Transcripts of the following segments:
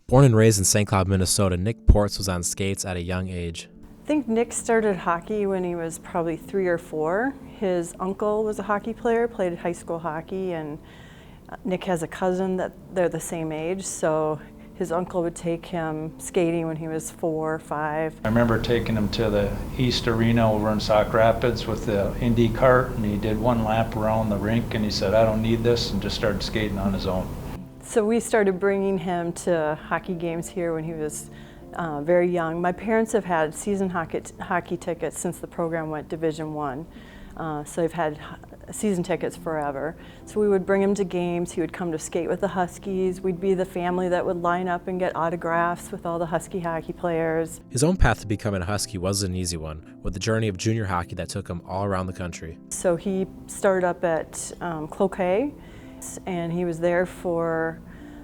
Born and raised in St. Cloud, Minnesota, Nick Portz was on skates at a young age. I think Nick started hockey when he was probably 3 or 4. His uncle was a hockey player, played high school hockey, and Nick has a cousin that they're the same age, so his uncle would take him skating when he was 4 or 5. I remember taking him to the East Arena over in Sauk Rapids with the Indy cart, and he did 1 lap around the rink, and he said, "I don't need this," and just started skating on his own. So we started bringing him to hockey games here when he was very young. My parents have had season hockey tickets since the program went Division I. So they've had season tickets forever. So we would bring him to games. He would come to skate with the Huskies. We'd be the family that would line up and get autographs with all the Husky hockey players. His own path to becoming a Husky wasn't an easy one, with the journey of junior hockey that took him all around the country. So he started up at Cloquet, and he was there for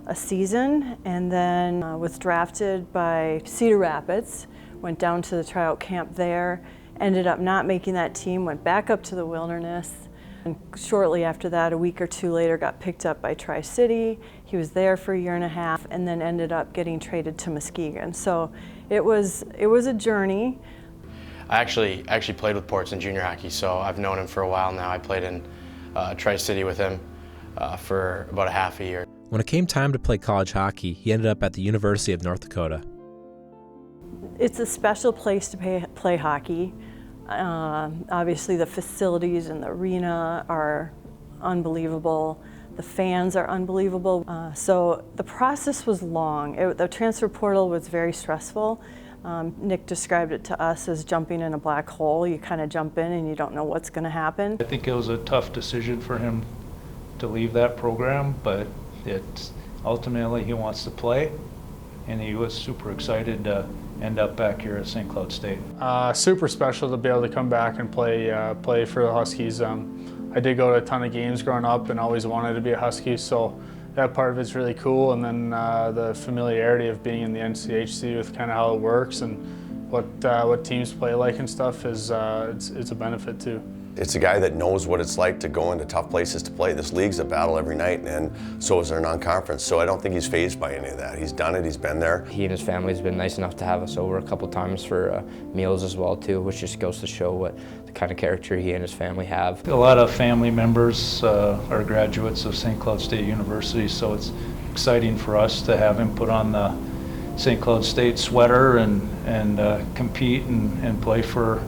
a season, and then was drafted by Cedar Rapids, went down to the tryout camp there, ended up not making that team, went back up to the Wilderness, and shortly after that, a week or 2 later, got picked up by Tri-City. He was there for a 1.5 years, and then ended up getting traded to Muskegon. So it was a journey. I actually played with Portz in junior hockey, so I've known him for a while now. I played in Tri-City with him for about a half a year. When it came time to play college hockey, he ended up at the University of North Dakota. It's a special place to play hockey. Obviously the facilities in the arena are unbelievable. The fans are unbelievable. So the process was long. The transfer portal was very stressful. Nick described it to us as jumping in a black hole. You kind of jump in and you don't know what's going to happen. I think it was a tough decision for him to leave that program, but ultimately he wants to play, and he was super excited to end up back here at St. Cloud State. Super special to be able to come back and play for the Huskies. I did go to a ton of games growing up and always wanted to be a Husky, so that part of it's really cool. And then the familiarity of being in the NCHC with kind of how it works and what teams play like and stuff is it's a benefit too. It's a guy that knows what it's like to go into tough places to play. This league's a battle every night, and so is our non-conference. So I don't think he's fazed by any of that. He's done it, he's been there. He and his family's been nice enough to have us over a couple times for meals as well too, which just goes to show what the kind of character he and his family have. A lot of family members are graduates of St. Cloud State University, so it's exciting for us to have him put on the St. Cloud State sweater and compete and play for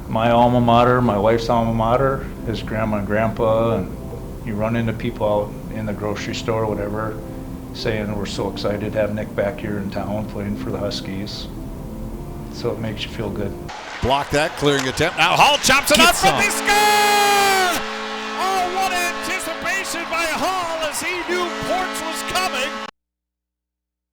my alma mater, my wife's alma mater, his grandma and grandpa, and you run into people out in the grocery store, whatever, saying we're so excited to have Nick back here in town playing for the Huskies. So it makes you feel good. Block that, clearing attempt. Now Hall chops it up from the score! Oh, what anticipation by Hall as he knew Portz was coming.